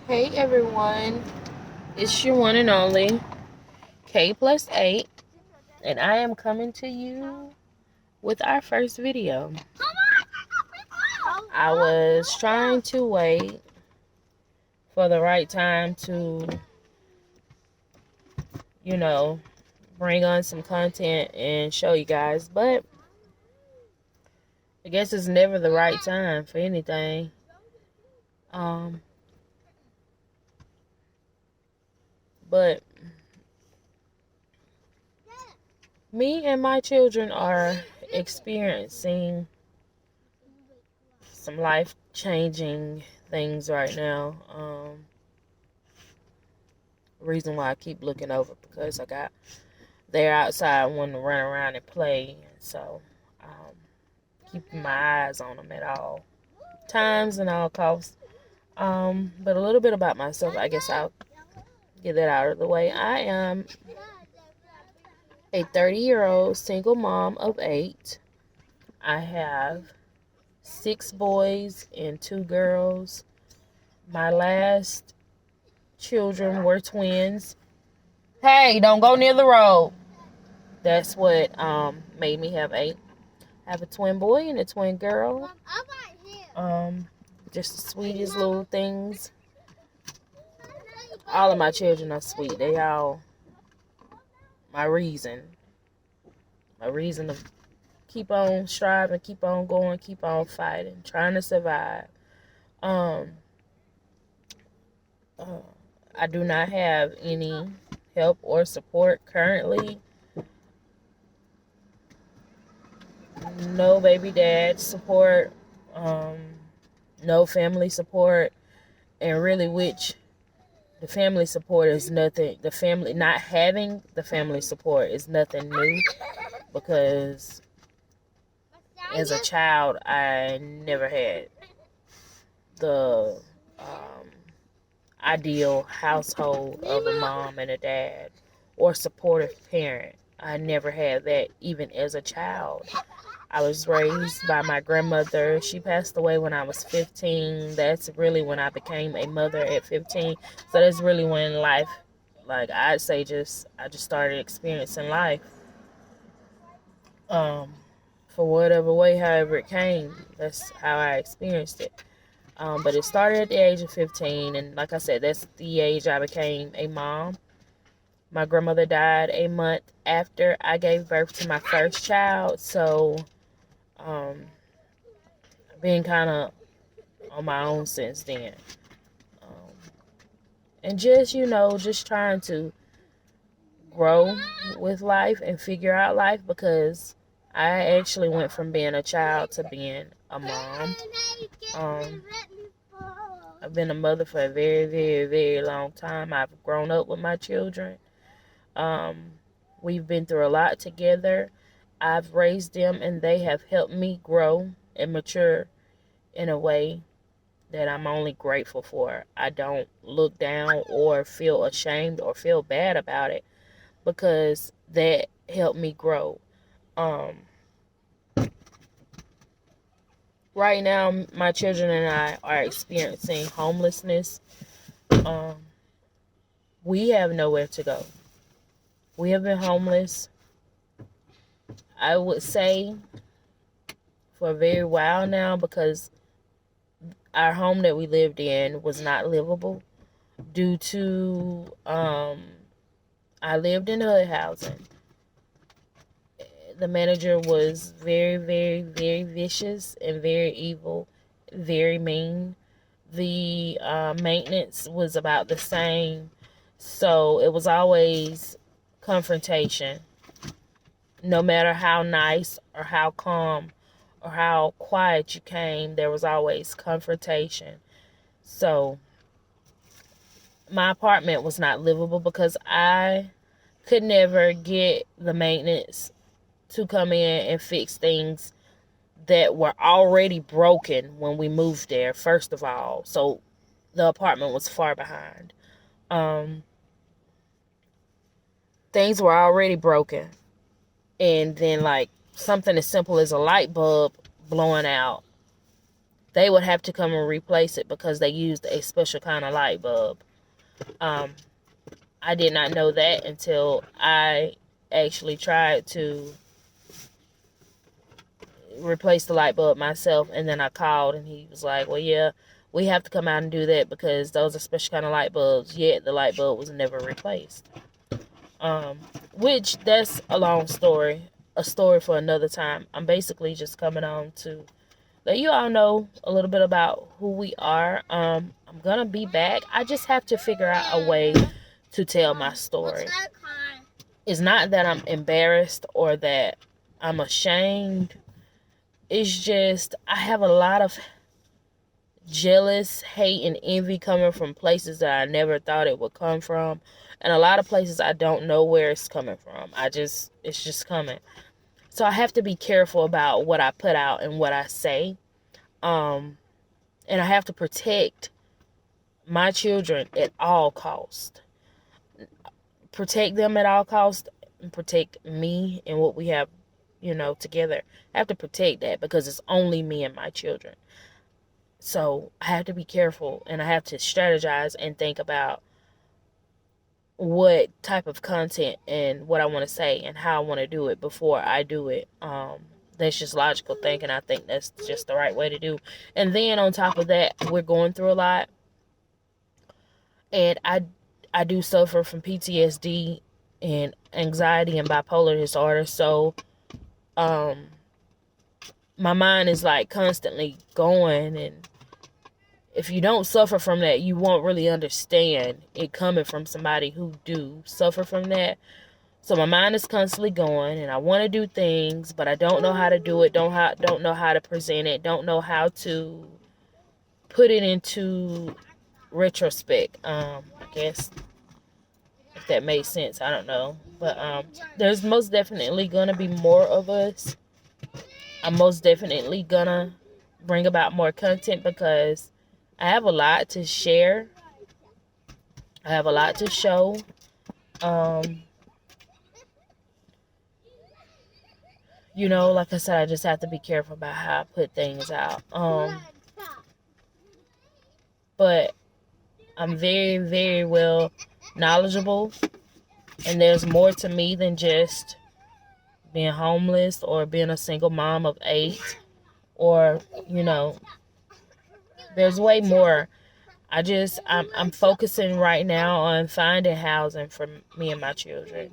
Hey everyone, it's your one and only K plus 8, and I am coming to you with our first video. I was trying to wait for the right time to, you know, bring on some content and show you guys, but I guess it's never the right time for anything. But me and my children are experiencing some life-changing things right now. Reason why I keep looking over because they're outside wanting to run around and play, so keeping my eyes on them at all times and all costs. But a little bit about myself, I guess I'll get that out of the way. I am a 30-year-old single mom of 8. I have 6 boys and 2 girls. My last children were twins. Hey, don't go near the road. That's what made me have 8. I have a twin boy and a twin girl. Just the sweetest little things. All of my children are sweet. They all my reason. My reason to keep on striving, keep on going, keep on fighting, trying to survive. I do not have any help or support currently. No baby dad support. No family support. And really, the family support is nothing. Not having the family support is nothing new, because as a child, I never had the ideal household of a mom and a dad or supportive parent. I never had that even as a child. I was raised by my grandmother. She passed away when I was 15. That's really when I became a mother at 15. So that's really when life, I'd say I just started experiencing life. For whatever way, however it came, that's how I experienced it. But it started at the age of 15, and like I said, that's the age I became a mom. My grandmother died a month after I gave birth to my first child, so I've been kind of on my own since then. And just trying to grow with life and figure out life, because I actually went from being a child to being a mom. I've been a mother for a very, very, very long time. I've grown up with my children. We've been through a lot together. I've raised them, and they have helped me grow and mature in a way that I'm only grateful for. I don't look down or feel ashamed or feel bad about it, because that helped me grow. Right now, my children and I are experiencing homelessness. We have nowhere to go. We have been homeless, I would say, for a very while now, because our home that we lived in was not livable due to I lived in HUD housing. The manager was very, very, very vicious and very evil, very mean. The maintenance was about the same, so it was always confrontation. No matter how nice or how calm or how quiet you came, there was always confrontation. So my apartment was not livable because I could never get the maintenance to come in and fix things that were already broken when we moved there, first of all. So the apartment was far behind. Things were already broken. And then, something as simple as a light bulb blowing out, they would have to come and replace it because they used a special kind of light bulb. I did not know that until I actually tried to replace the light bulb myself, and then I called and he was like, well, yeah, we have to come out and do that because those are special kind of light bulbs, yet the light bulb was never replaced. Which, that's a long story, a story for another time. I'm basically just coming on to let you all know a little bit about who we are. I'm gonna be back. I just have to figure out a way to tell my story. It's not that I'm embarrassed or that I'm ashamed. It's just I have a lot of jealous, hate, and envy coming from places that I never thought it would come from. And a lot of places I don't know where it's coming from. It's just coming. So I have to be careful about what I put out and what I say. And I have to protect my children at all costs. Protect them at all costs and protect me and what we have, together. I have to protect that because it's only me and my children. So I have to be careful and I have to strategize and think about what type of content and what I want to say and how I want to do it before I do it. That's just logical thinking. I think that's just the right way to do. And then on top of that, we're going through a lot. And I do suffer from PTSD and anxiety and bipolar disorder. So my mind is like constantly going, and if you don't suffer from that, you won't really understand it coming from somebody who do suffer from that. So my mind is constantly going, and I want to do things, but I don't know how to do it, don't know how to present it, don't know how to put it into retrospect. I guess if that made sense, I don't know. But there's most definitely going to be more of us. I'm most definitely going to bring about more content because I have a lot to share. I have a lot to show. Like I said, I just have to be careful about how I put things out. But I'm very, very well knowledgeable. And there's more to me than just being homeless or being a single mom of 8. Or, there's way more. I'm focusing right now on finding housing for me and my children.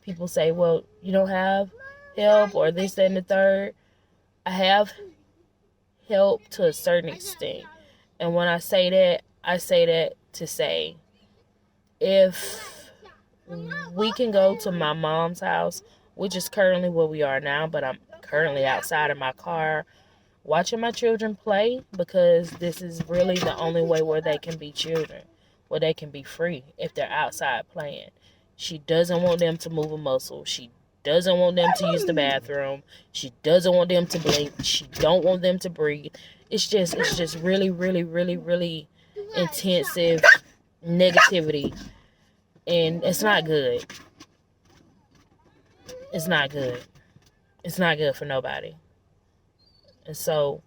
People say, well, you don't have help or this, that, and the third. I have help to a certain extent. And when I say that to say, if we can go to my mom's house, which is currently where we are now, but I'm currently outside in my car watching my children play because this is really the only way where they can be children, where they can be free if they're outside playing. She doesn't want them to move a muscle. She doesn't want them to use the bathroom. She doesn't want them to blink. She don't want them to breathe. It's just really, really, really, really intensive negativity. And it's not good. It's not good. It's not good for nobody. And so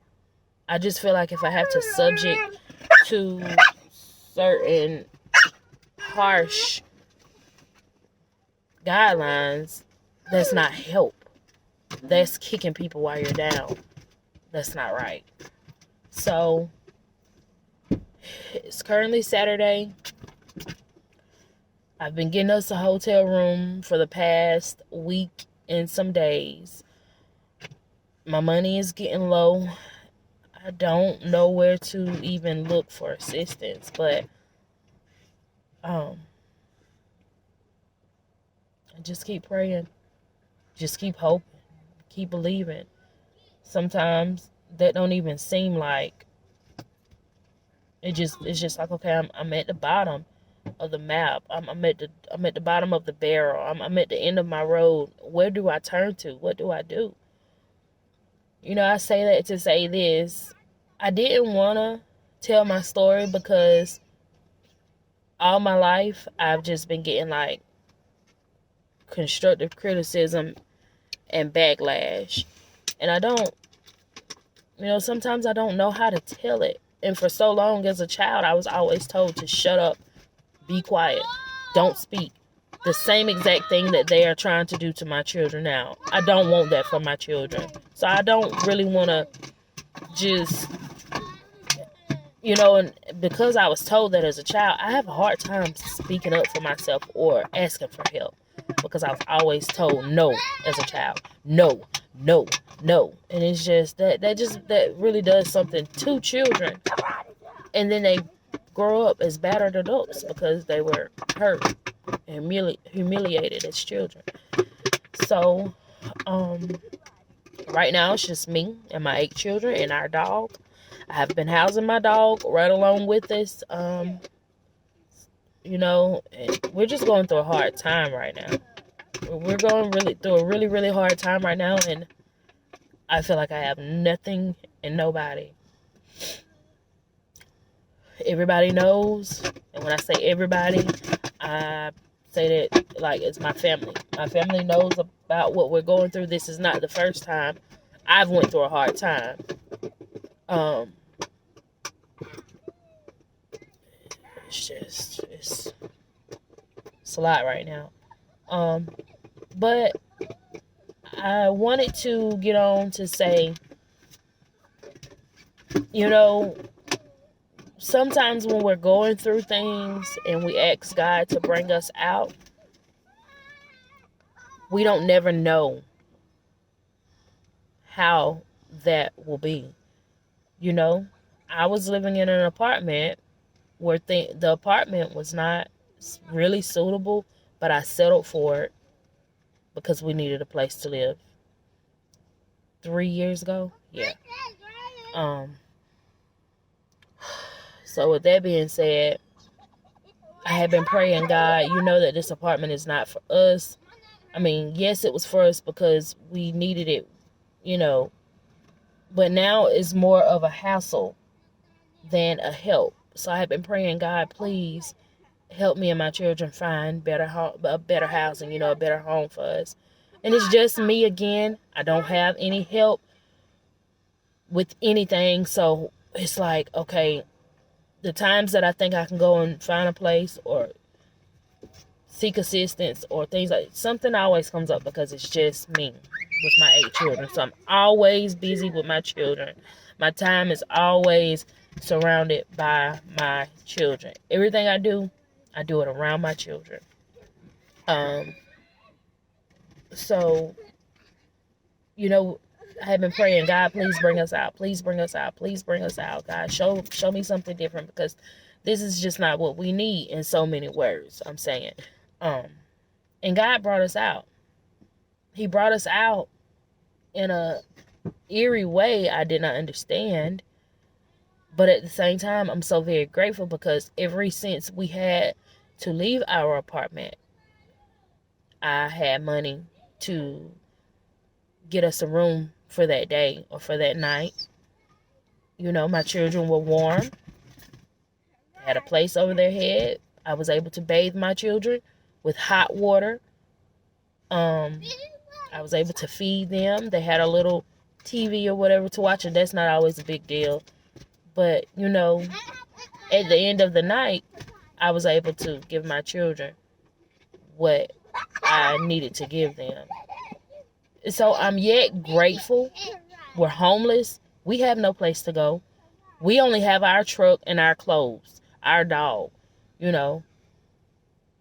I just feel like if I have to subject to certain harsh guidelines, that's not help. That's kicking people while you're down. That's not right. So it's currently Saturday. I've been getting us a hotel room for the past week and some days. My money is getting low. I don't know where to even look for assistance, but I just keep praying. Just keep hoping. Keep believing. Sometimes that don't even seem like it's just like, okay, I'm at the bottom of the map. I'm at the bottom of the barrel. I'm at the end of my road. Where do I turn to? What do I do? I say that to say this. I didn't want to tell my story because all my life I've just been getting like constructive criticism and backlash. And I don't sometimes I don't know how to tell it. And for so long as a child, I was always told to shut up, be quiet, don't speak. The same exact thing that they are trying to do to my children now. I don't want that for my children. So I don't really want to just, and because I was told that as a child, I have a hard time speaking up for myself or asking for help. Because I was always told no as a child. No, no, no. And it's just that really does something to children. And then they grow up as battered adults because they were hurt and humiliated as children. So, right now it's just me and my 8 children and our dog. I have been housing my dog right along with us. And we're just going through a hard time right now. We're going through a really, really hard time right now, and I feel like I have nothing and nobody. Everybody knows, and when I say everybody, I say that like it's my family. My family knows about what we're going through. This is not the first time I've went through a hard time. It's a lot right now. But I wanted to get on to say, sometimes when we're going through things and we ask God to bring us out, we don't never know how that will be. I was living in an apartment where the apartment was not really suitable, but I settled for it because we needed a place to live. 3 years ago? Yeah. So with that being said, I have been praying, God, that this apartment is not for us. I mean, yes, it was for us because we needed it, but now it's more of a hassle than a help. So I have been praying, God, please help me and my children find better housing, a better home for us. And it's just me again. I don't have any help with anything. So it's like, okay, the times that I think I can go and find a place or seek assistance or things like something always comes up because it's just me with my 8 children. So I'm always busy with my children. My time is always surrounded by my children. Everything I do it around my children. So, I have been praying, God, please bring us out. Please bring us out. Please bring us out. God, show me something different because this is just not what we need in so many words, I'm saying. And God brought us out. He brought us out in a eerie way I did not understand. But at the same time, I'm so very grateful because ever since we had to leave our apartment, I had money to get us a room for that day or for that night. My children were warm. Had a place over their head. I was able to bathe my children with hot water. I was able to feed them. They had a little TV or whatever to watch, and that's not always a big deal. But, at the end of the night, I was able to give my children what I needed to give them. So I'm yet grateful. We're homeless. We have no place to go. We only have our truck and our clothes, our dog,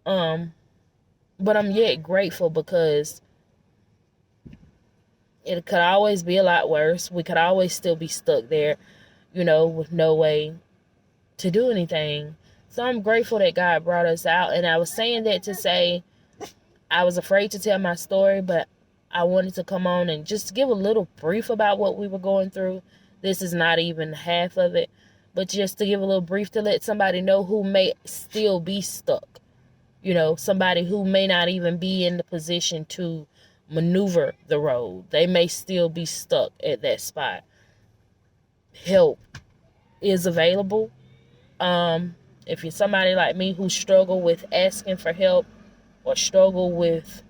But I'm yet grateful because it could always be a lot worse. We could always still be stuck there, with no way to do anything. So I'm grateful that God brought us out. And I was saying that to say I was afraid to tell my story, but I wanted to come on and just give a little brief about what we were going through. This is not even half of it, but just to give a little brief to let somebody know who may still be stuck. Somebody who may not even be in the position to maneuver the road. They may still be stuck at that spot. Help is available. If you're somebody like me who struggle with asking for help or struggle with,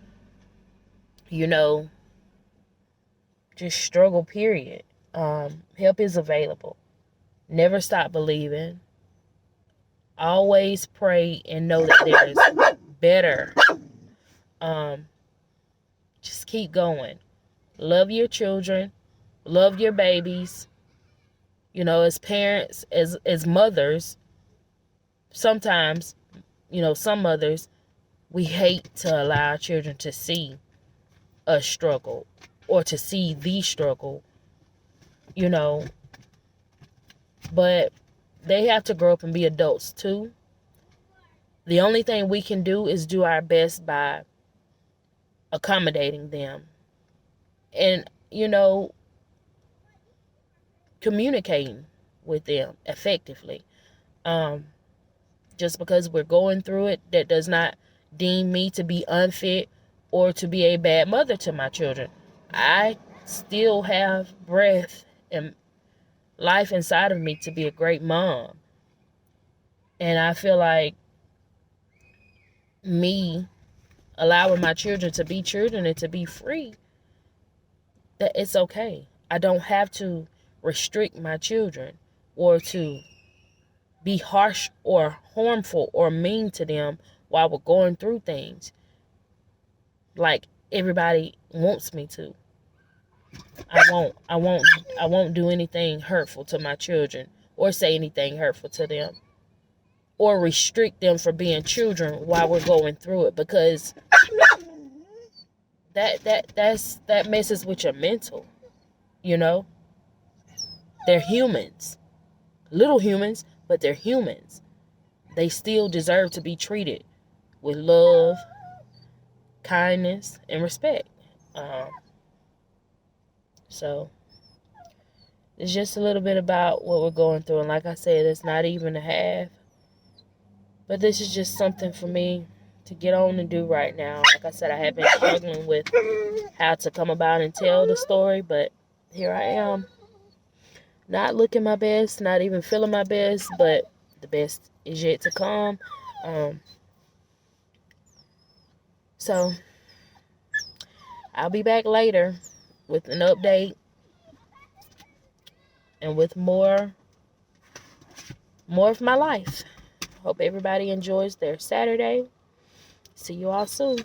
just struggle, period. Help is available. Never stop believing. Always pray and know that there is better. Just keep going. Love your children. Love your babies. You know, as parents, as mothers, sometimes, you know, some mothers, we hate to allow our children to see us struggle or to see the struggle, you know, but they have to grow up and be adults too. The only thing we can do is do our best by accommodating them and, you know, communicating with them effectively. Just because we're going through it, that does not deem me to be unfit or to be a bad mother to my children. I still have breath and life inside of me to be a great mom. And I feel like me allowing my children to be children and to be free, that it's okay. I don't have to restrict my children or to be harsh or harmful or mean to them while we're going through things like everybody wants me to. I won't do anything hurtful to my children or say anything hurtful to them or restrict them from being children while we're going through it, because that messes with your mental, you know? They're humans. Little humans, but they're humans. They still deserve to be treated with love, kindness, and respect. So it's just a little bit about what we're going through. And like I said, it's not even a half. But this is just something for me to get on and do right now. Like I said, I have been struggling with how to come about and tell the story. But here I am. Not looking my best, not even feeling my best. But the best is yet to come. So I'll be back later with an update and with more of my life. Hope everybody enjoys their Saturday. See you all soon.